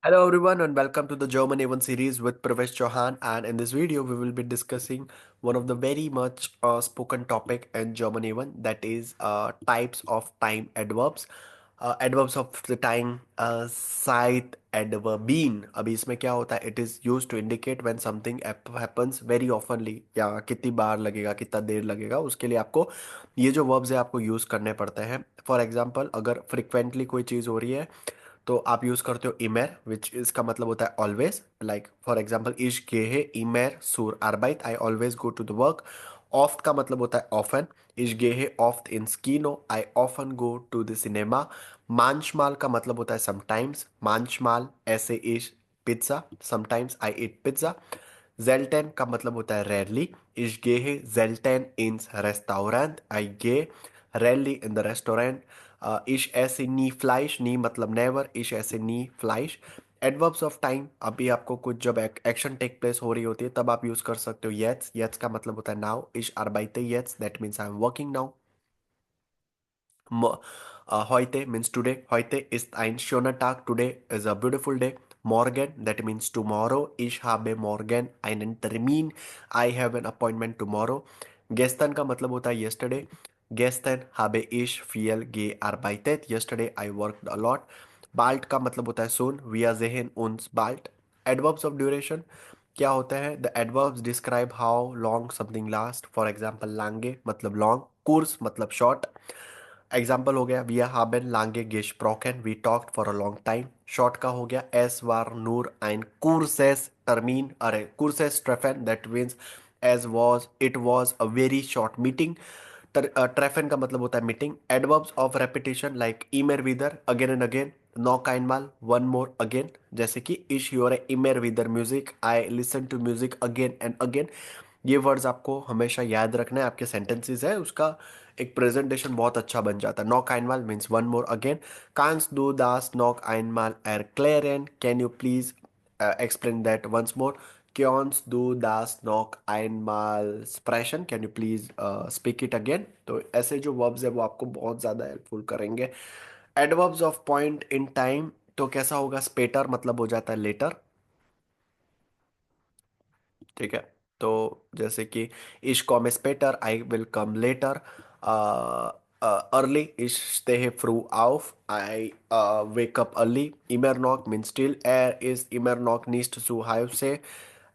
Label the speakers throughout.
Speaker 1: Hello everyone and welcome to the German A1 series with Pravesh Chauhan, and in this video we will be discussing one of the very much spoken topic in German A1, that is types of time adverbs. Adverbs of the time, seit adverb been. अभी इसमें क्या होता है? It is used to indicate when something happens very oftenly, या कितनी बार लगेगा, कितना देर लगेगा, उसके लिए आपको ये जो वर्ब्स है आपको यूज करने पड़ते हैं. फॉर एग्जाम्पल, अगर फ्रिक्वेंटली कोई चीज़ हो रही है तो आप यूज करते हो इमेर, विच इसका मतलब होता है ऑलवेज. लाइक फॉर एग्जाम्पल, इश gehe इमेर sur arbeit, I always go to the work. ऑफ्ट का मतलब होता है ऑफन. इश gehe oft ins Kino, I often go to the cinema. manchmal का मतलब होता है समटाइम्स. manchmal ऐसे इश पिज्जा, sometimes I eat pizza. Selten का मतलब होता है rarely. Ich gehe selten ins Restaurant. I gehe rarely in the restaurant. Ich esse nie Fleisch. Nie मतलब never. Ich esse nie Fleisch. Adverbs of time, अभी आपको कुछ जब एक्शन टेक प्लेस हो रही होती है तब आप यूज कर सकते हो येट्स. येट्स का मतलब होता है नाउ. इश arbeite jetzt, that means I am working now. Heute means today. Heute ist ein schöner Tag. Today is a beautiful day. Morgen, that means tomorrow. Ich habe morgen einen Termin. I have an appointment tomorrow. Gestern का मतलब होता है yesterday. Gestern habe ich viel gearbeitet. Yesterday I worked a lot. Bald का मतलब होता है soon. Wir sehen uns bald. Adverbs of duration क्या होता है? The adverbs describe how long something lasts. For example, lange मतलब long. Kurz मतलब short. Example हो गया, वी haben lange gesprochen, we talked for a long time. Short का हो गया, es war nur ein kurzes Termin, अरे kurzes Treffen, that means as was it was a very short meeting. ट्रेफन का मतलब होता है meeting. Adverbs of repetition like इमेर विदर, अगेन एंड अगेन. नॉक einmal, वन मोर अगेन. जैसे कि इश योर इमेर विदर म्यूजिक, I listen to music again and again. ये वर्ड्स आपको हमेशा याद रखना है. आपके सेंटेंसेस है उसका एक प्रेजेंटेशन बहुत अच्छा बन जाता है. Knock einmal means one more again. Cannes do Das knock einmal erklären, can you please explain that once more. Kannst du das noch einmal sprechen? Can you please speak it again? तो ऐसे जो verbs है वो आपको बहुत ज़्यादा helpful करेंगे. Adverbs of point in time, तो कैसा होगा? स्पेटर मतलब हो जाता है लेटर. ठीक है. तो जैसे कि ich komme später, I will come later. Early, ich stehe früh auf, I wake up early. Immer noch means still. Er ist immer noch nicht zu Hause.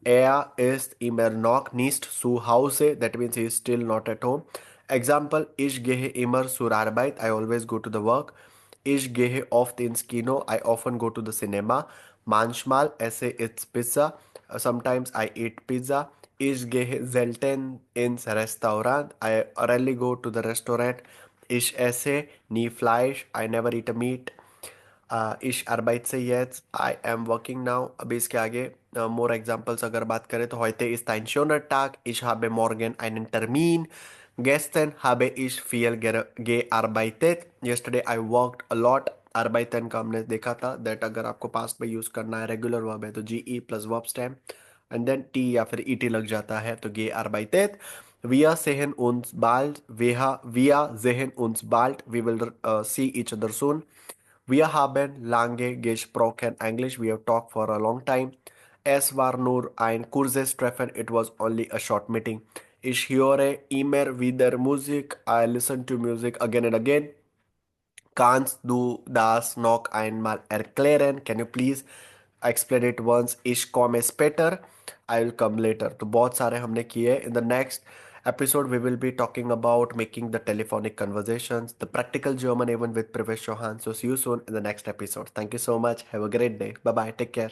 Speaker 1: Er ist immer noch nicht zu Hause. That means he is still not at home. Example, ich gehe immer zur Arbeit. I always go to the work. Ich gehe oft ins Kino. I often go to the cinema. Manchmal esse ich Pizza. Sometimes I eat pizza. Ich gehe selten ins Restaurant. I rarely go to the restaurant. Ich esse nie Fleisch. I never eat a meat. Ich arbeite jetzt. I am working now. अभी इसके आगे more examples अगर बात करें तो heute ist ein schöner Tag. Ich habe morgen einen Termin. Gestern habe ich viel gearbeitet. Yesterday I worked a lot. arbeiten का हमने देखा था दैट अगर आपको पास्ट में यूज करना है, रेगुलर वर्ब है तो G E plus verb stem and then T या फिर ई टी लग जाता है तो गे arbeitet. Wir sehen uns bald. Wir sehen uns bald. We will see each other soon. Wir haben lange gesprochen English. We have talked for a long time. Es war nur ein kurzes Treffen. It was only a short meeting. Ich höre immer wieder Musik. I listen to music again and again. Kannst du das noch einmal erklären? Can you please explain it once? Ich komme später. I will come later. तो बहुत सारे हमने किए. In the next episode, we will be talking about making the telephonic conversations, the practical German even with Pravesh Chauhan. So see you soon in the next episode. Thank you so much. Have a great day. Bye bye. Take care.